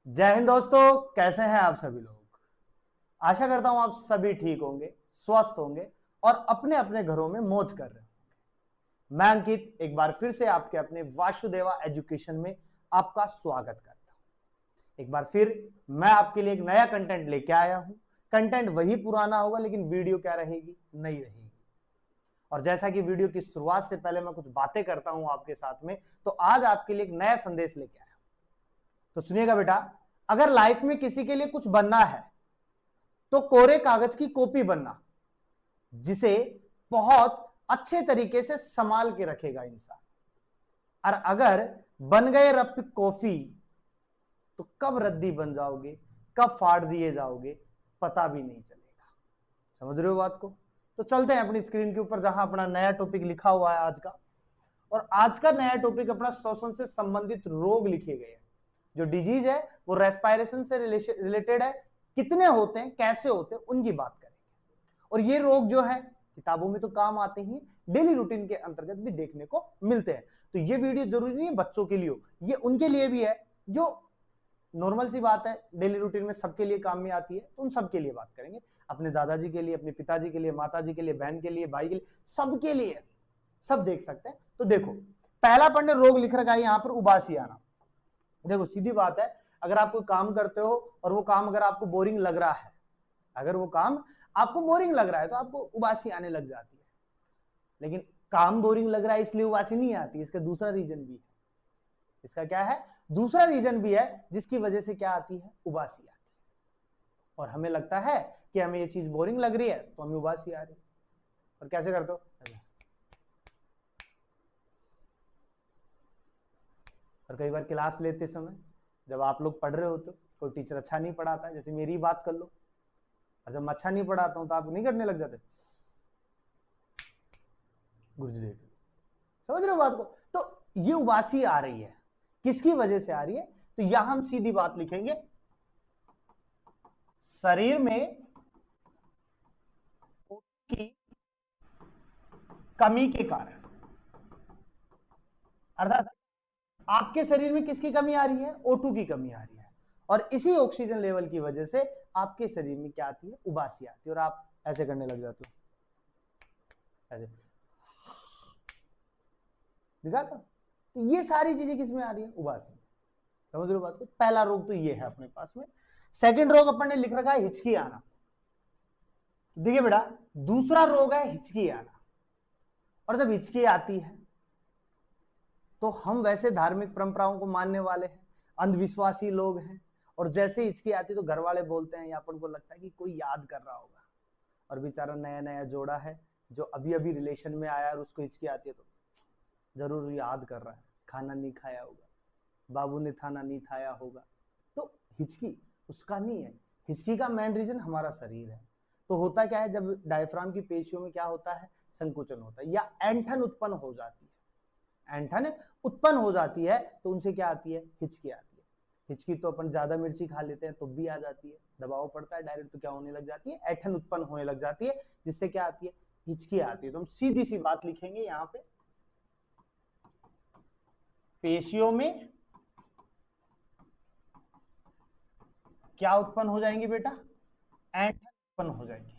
जय हिंद दोस्तों, कैसे हैं आप सभी लोग। आशा करता हूं आप सभी ठीक होंगे, स्वस्थ होंगे और अपने अपने घरों में मौज कर रहे होंगे। मैं अंकित एक बार फिर से आपके अपने वासुदेवा एजुकेशन में आपका स्वागत करता हूं। एक बार फिर मैं आपके लिए एक नया कंटेंट लेके आया हूं। कंटेंट वही पुराना होगा लेकिन वीडियो क्या रहेगी, नई रहेगी। और जैसा कि वीडियो की शुरुआत से पहले मैं कुछ बातें करता हूं आपके साथ में, तो आज आपके लिए एक नया संदेश लेके आया। तो सुनिएगा बेटा, अगर लाइफ में किसी के लिए कुछ बनना है तो कोरे कागज की कॉपी बनना, जिसे बहुत अच्छे तरीके से संभाल के रखेगा इंसान। और अगर बन गए रफ कॉफी तो कब रद्दी बन जाओगे, कब फाड़ दिए जाओगे, पता भी नहीं चलेगा। समझ रहे हो बात को। तो चलते हैं अपनी स्क्रीन के ऊपर, जहां अपना नया टॉपिक लिखा हुआ है आज का। और आज का नया टॉपिक अपना श्वसन से संबंधित रोग लिखे गए हैं। जो डिजीज है वो रेस्पिरेशन से रिलेटेड है। कितने होते हैं, कैसे होते हैं, उनकी बात करेंगे। और ये रोग जो है किताबों में तो काम आते ही, डेली रूटीन के अंतर्गत भी देखने को मिलते हैं। तो ये वीडियो जरूरी नहीं है बच्चों के लिए हो, ये उनके लिए भी है जो नॉर्मल सी बात है, डेली रूटीन में सबके लिए काम में आती है। तो उन सबके लिए बात करेंगे, अपने दादाजी के लिए, अपने पिताजी के लिए, माताजी के लिए, बहन के लिए, भाई के लिए, सबके लिए, सब देख सकते हैं। तो देखो, पहला पढ़ने रोग लिख रखा है यहां पर, उबासी आना। देखो सीधी बात है, अगर आप कोई काम करते हो और वो काम अगर आपको बोरिंग लग रहा है, अगर वो काम आपको बोरिंग लग रहा है तो आपको उबासी आने लग जाती है। लेकिन काम बोरिंग लग रहा है इसलिए उबासी नहीं आती, इसका दूसरा रीजन भी है। इसका क्या है, दूसरा रीजन भी है जिसकी वजह से क्या आती है, उबासी आती है। और हमें लगता है कि हमें ये चीज बोरिंग लग रही है तो हमें उबासी आ रही है। और कैसे करते हो, और कई बार क्लास लेते समय जब आप लोग पढ़ रहे होते हो, कोई टीचर अच्छा नहीं पढ़ाता, जैसे मेरी बात कर लो, और जब मैं अच्छा नहीं पढ़ाता हूं तो आप नहीं करने लग जाते, गुरुजी देख, समझ रहे हो बात को। तो ये उबासी आ रही है, किसकी वजह से आ रही है, तो यहां हम सीधी बात लिखेंगे, शरीर में की कमी के कारण। अर्थात आपके शरीर में किसकी कमी आ रही है, O2 की कमी आ रही है। और इसी ऑक्सीजन लेवल की वजह से आपके शरीर में क्या आती है, उबासी आती है। और आप ऐसे करने लग जाते हो, ऐसे दिखा था। तो ये सारी चीजें किसमें आ रही है, उबासी। समझ रहे हो बात को। पहला रोग तो ये है अपने पास में। सेकंड रोग अपन ने लिख रखा है हिचकी आना। देखिए बेटा, दूसरा रोग है हिचकी आना। और जब हिचकी आती है तो हम वैसे धार्मिक परंपराओं को मानने वाले हैं, अंधविश्वासी लोग हैं। और जैसे हिचकी आती तो घर वाले बोलते हैं या अपन को लगता है कि कोई याद कर रहा होगा। और बेचारा नया नया जोड़ा है जो अभी अभी रिलेशन में आया और उसको हिचकी आती है तो जरूर याद कर रहा है, खाना नहीं खाया होगा, बाबू ने खाना नहीं खाया होगा। तो हिचकी उसका नहीं है, हिचकी का मेन रीजन हमारा शरीर है। तो होता क्या है, जब डायफ्राम की पेशियों में क्या होता है, संकुचन होता है या ऐंठन उत्पन्न हो जाती है, ऐंठन उत्पन्न हो जाती है तो उनसे क्या आती है, हिचकी आती है। हिचकी तो अपन ज्यादा मिर्ची खा लेते हैं तो भी आ जाती है, दबाव पड़ता है डायरेक्ट तो क्या होने लग जाती है, ऐंठन उत्पन्न होने लग जाती है, जिससे क्या आती है, हिचकी आती है। तो हम सीधी सी बात लिखेंगे यहां पे, पेशियों में क्या उत्पन्न हो जाएंगी बेटा, ऐंठन उत्पन्न हो जाएंगी,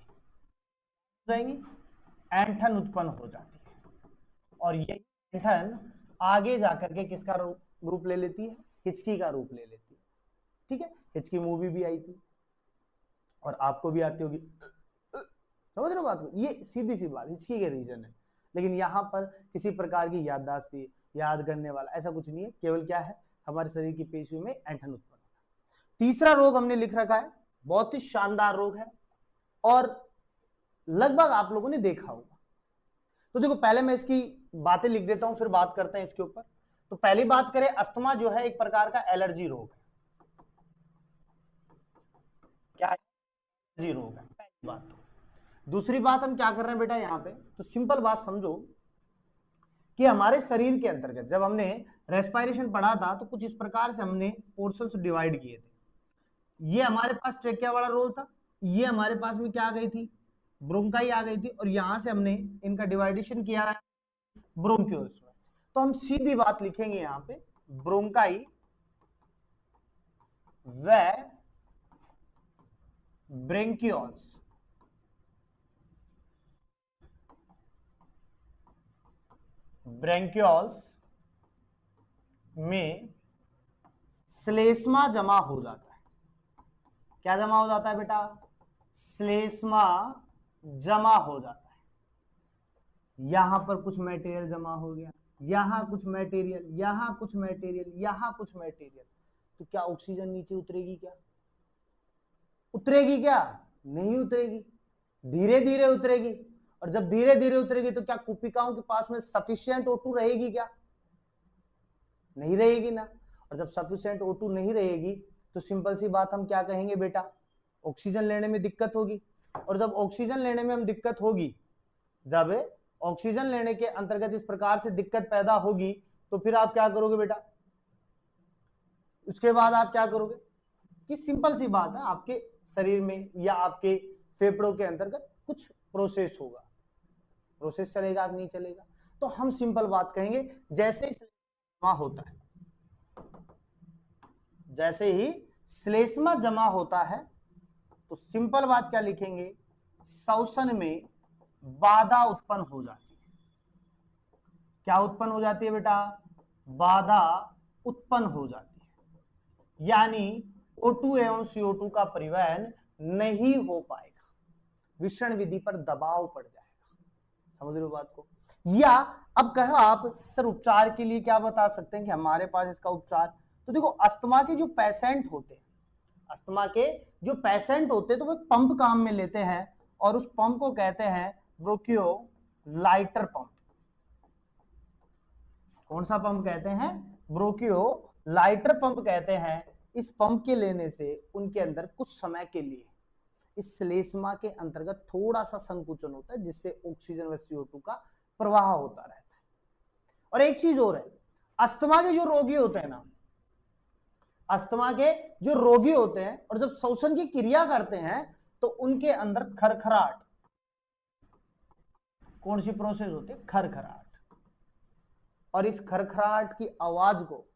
ऐंठन उत्पन्न हो जाती है। और ये ऐंठन आगे जाकर के किसका रूप ले लेती है, हिचकी का रूप ले लेती है। ठीक है, हिचकी मूवी भी आई थी और आपको भी आती होगी, समझ रहे हो बात को। ये सीधी सी बात हिचकी के रीजन है। लेकिन यहां पर किसी प्रकार की याददाश्ती, याद करने वाला ऐसा कुछ नहीं है, केवल क्या है, हमारे शरीर की पेशियों में ऐंठन उत्पन्न होना। तीसरा रोग हमने लिख रखा है, बहुत ही शानदार रोग है और लगभग आप लोगों ने देखा होगा। तो देखो पहले मैं इसकी बातें लिख देता हूं, फिर बात करते हैं इसके ऊपर। तो पहली बात करें, अस्थमा जो है एक प्रकार का एलर्जी रोग है। क्या एलर्जी रोग है, पहली बात। तो दूसरी बात हम क्या कर रहे हैं बेटा यहां पे, तो सिंपल बात समझो कि हमारे शरीर के अंतर्गत जब हमने रेस्पिरेशन पढ़ा था तो कुछ इस प्रकार से हमने पोर्शंस डिवाइड किए थे। ये हमारे पास ट्रेकिया वाला रोल था, ये हमारे पास में क्या आ गई थी, ब्रोंकाई आ गई थी, और यहां से हमने इनका डिवाइडेशन किया है ब्रोंक्यूल्स में। तो हम सीधी बात लिखेंगे यहां पे, ब्रोंकाई व ब्रेंकियोल्स। ब्रेंकियोल्स में श्लेष्मा जमा हो जाता है। क्या जमा हो जाता है बेटा? श्लेष्मा जमा हो जाता है। यहां पर कुछ मटेरियल जमा हो गया, यहां कुछ मटेरियल, यहां कुछ मटेरियल, यहां कुछ मटेरियल। तो क्या ऑक्सीजन नीचे उतरेगी? क्या उतरेगी? क्या नहीं उतरेगी, धीरे धीरे उतरेगी। और जब धीरे धीरे उतरेगी तो क्या कुपिकाओं के पास में सफिशिएंट O2 रहेगी? क्या नहीं रहेगी ना। और जब सफिशिएंट O2 नहीं रहेगी तो सिंपल सी बात हम क्या कहेंगे बेटा? ऑक्सीजन लेने में दिक्कत होगी। और जब ऑक्सीजन लेने में हम दिक्कत होगी, जब ऑक्सीजन लेने के अंतर्गत इस प्रकार से दिक्कत पैदा होगी, तो फिर आप क्या करोगे बेटा? उसके बाद आप क्या करोगे कि सिंपल सी बात है, आपके शरीर में या आपके फेफड़ों के अंतर्गत कुछ प्रोसेस होगा। प्रोसेस चलेगा कि नहीं चलेगा? तो हम सिंपल बात कहेंगे, जैसे ही जमा होता है, जैसे ही श्लेष्मा जमा होता है तो सिंपल बात क्या लिखेंगे? श्वसन में बाधा उत्पन्न हो जाती है। क्या उत्पन्न हो जाती है बेटा? बाधा उत्पन्न हो जाती है, यानी O2 एवं CO2 का परिवहन नहीं हो पाएगा, विषण विधि पर दबाव पड़ जाएगा। समझ रहे हो बात को? या अब कहो आप सर उपचार के लिए क्या बता सकते हैं कि हमारे पास इसका उपचार? तो देखो, अस्थमा के जो पेशेंट होते हैं, अस्थमा के जो पेशेंट होते हैं तो वो एक पंप काम में लेते हैं और उस पंप को कहते हैं ब्रोंकियोलाइटर पंप। कौन सा पंप कहते हैं? ब्रोंकियोलाइटर पंप कहते हैं। इस पंप के लेने से उनके अंदर कुछ समय के लिए इस श्लेष्मा के अंतर्गत थोड़ा सा संकुचन होता है, जिससे ऑक्सीजन व CO2 का प्रवाह होता रहता है। और एक चीज और है, अस्थमा के जो रोगी होते हैं ना, अस्थमा के जो रोगी होते हैं और जब श्वसन की क्रिया करते हैं तो उनके अंदर खरखराहट, कौन सी प्रोसेस होती है? खरखराहट। और इस खरखराहट की आवाज को,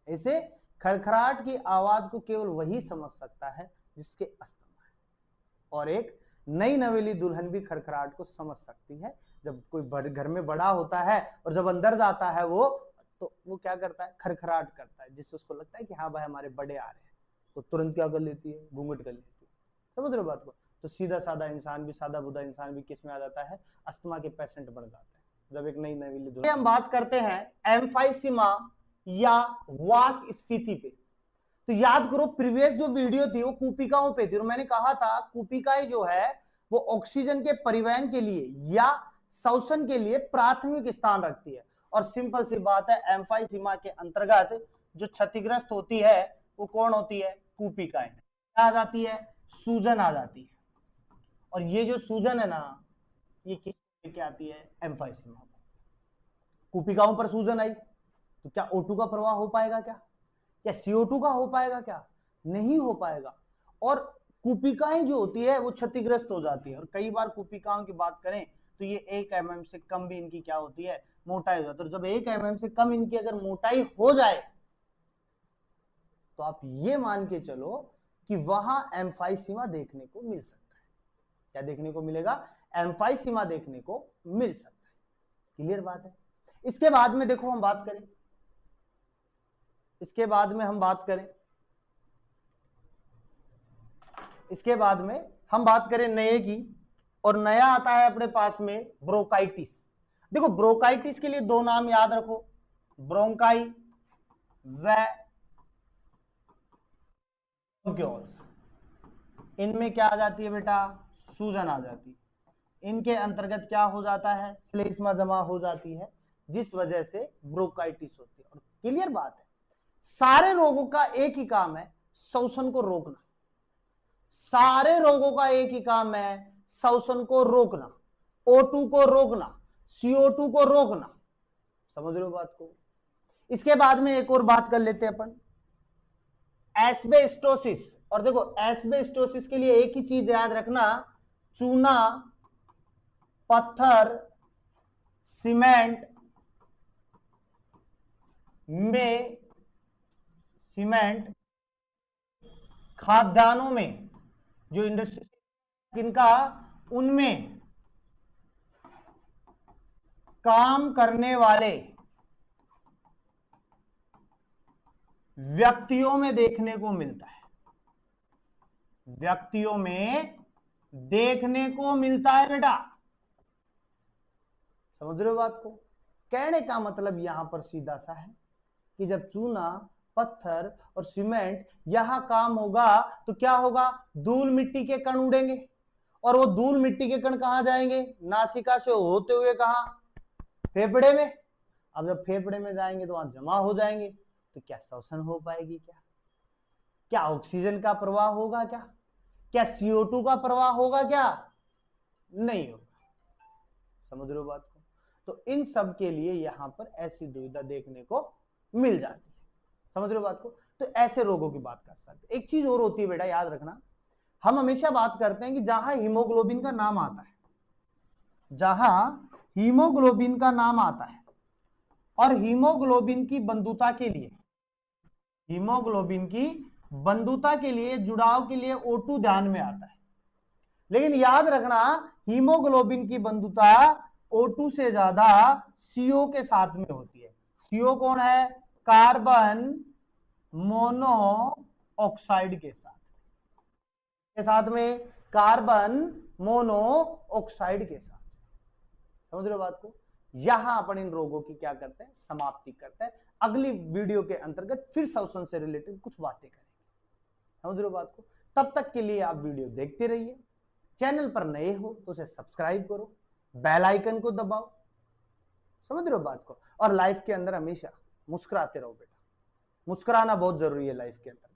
ऐसे खरखराहट की आवाज को केवल वही समझ सकता है जिसके अस्थमा है। और एक नई नवेली दुल्हन भी खरखराहट को समझ सकती है। जब कोई घर में बड़ा होता है और जब अंदर जाता है वो, तो वो क्या करता है? खरखराहट करता है, जिससे उसको लगता है कि हाँ भाई हमारे बड़े आ रहे हैं। तो तुरंत क्या कर लेती है? घूंघट कर लेती है। समझ रहे हो बात को? तो सीधा साधा इंसान भी, सादा बुधा इंसान भी किस में आ जाता है? अस्थमा के पेशेंट बन जाता है जब एक नई नवेली दुल्हन। हम बात करते हैं एम्फाइसीमा या वाक स्फीति पे। तो याद करो, प्रीवियस जो वीडियो थी वो कूपिकाओं पे थी और मैंने कहा था कूपिकाएं जो है वो ऑक्सीजन के परिवहन के लिए या श्वसन के लिए प्राथमिक स्थान रखती है। और सिंपल सी बात है, एम्फाइसीमा के अंतर्गत जो क्षतिग्रस्त होती है वो कौन होती है? कूपिकाएं। क्या आ जाती है? सूजन आ जाती है। और ये जो सूजन है ना, ये किस क्या आती है? एम्फाइसीमा। कूपिकाओं पर सूजन आई तो क्या O2 का प्रवाह हो पाएगा? क्या CO2 का हो पाएगा? क्या नहीं हो पाएगा। और कूपिकाएं जो होती है वो क्षतिग्रस्त हो जाती है। और कई बार कूपिकाओं की बात करें तो ये 1 mm से कम भी इनकी क्या होती है? मोटाई हो जाती है। और जब 1 mm से कम इनकी अगर मोटाई हो जाए तो आप ये मान के चलो कि वहां एम्फाइसीमा देखने को मिल सकता है। क्या देखने को मिलेगा? एम्फाइसीमा देखने को मिल सकता है। क्लियर बात है? इसके बाद में देखो हम बात करें, इसके बाद में हम बात करें नए की। और नया आता है अपने पास में ब्रोंकाइटिस। देखो, ब्रोंकाइटिस के लिए दो नाम याद रखो, ब्रोंकाई व ब्रोंक्योल्स। इनमें क्या आ जाती है बेटा? सूजन आ जाती है। इनके अंतर्गत क्या हो जाता है? श्लेष्मा जमा हो जाती है, जिस वजह से ब्रोंकाइटिस होती है। और क्लियर बात है, सारे रोगों का एक ही काम है, श्वसन को रोकना। सारे रोगों का एक ही काम है, श्वसन को रोकना, O2 को रोकना, CO2 को रोकना। समझ रहे हो बात को? इसके बाद में एक और बात कर लेते हैं अपन, एस्बेस्टोसिस। और देखो, एस्बेस्टोसिस के लिए एक ही चीज याद रखना, चूना, पत्थर, सीमेंट खाद्यान्नों में जो इंडस्ट्री किनका, उनमें काम करने वाले व्यक्तियों में देखने को मिलता है, व्यक्तियों में देखने को मिलता है बेटा। समझ रहे हो बात को? कहने का मतलब यहां पर सीधा सा है कि जब चूना, पत्थर और सीमेंट यहां काम होगा तो क्या होगा, धूल मिट्टी के कण उड़ेंगे और वो धूल मिट्टी के कण कहां जाएंगे, नासिका से होते हुए कहां, फेफड़े में। अब जब फेफड़े में जाएंगे तो वहां जमा हो जाएंगे, तो क्या श्वसन हो पाएगी, क्या ऑक्सीजन का प्रवाह होगा, क्या CO2 का प्रवाह होगा, क्या नहीं होगा। समझ रहे हो बात को? तो इन सब के लिए यहां पर ऐसी दुविधा देखने को मिल जाती है। समझ रहे हो बात को? तो ऐसे रोगों की बात कर सकते। एक चीज और होती है बेटा, याद रखना, हम हमेशा बात करते हैं कि जहां हीमोग्लोबिन का नाम आता है, जहां हीमोग्लोबिन का नाम आता है और हीमोग्लोबिन की बंधुता के लिए, हीमोग्लोबिन की बंधुता के लिए, जुड़ाव के लिए O2 ध्यान में आता है। लेकिन याद रखना, हीमोग्लोबिन की बंधुता O2 से ज्यादा CO के साथ में होती है। CO कौन है, कार्बन मोनो ऑक्साइड के साथ में, कार्बन मोनो ऑक्साइड के साथ। समझ रहे हो बात को? यहां अपन इन रोगों की क्या करते हैं, समाप्ति करते हैं। अगली वीडियो के अंतर्गत फिर श्वसन से रिलेटेड कुछ बातें करेंगे। समझ रहे हो बात को? तब तक के लिए आप वीडियो देखते रहिए। चैनल पर नए हो तो उसे सब्सक्राइब करो, बेल आइकन को दबाओ। समझ रहे हो बात को? और लाइफ के अंदर हमेशा मुस्कुराते रहो बेटा, मुस्कुराना बहुत जरूरी है लाइफ के अंदर।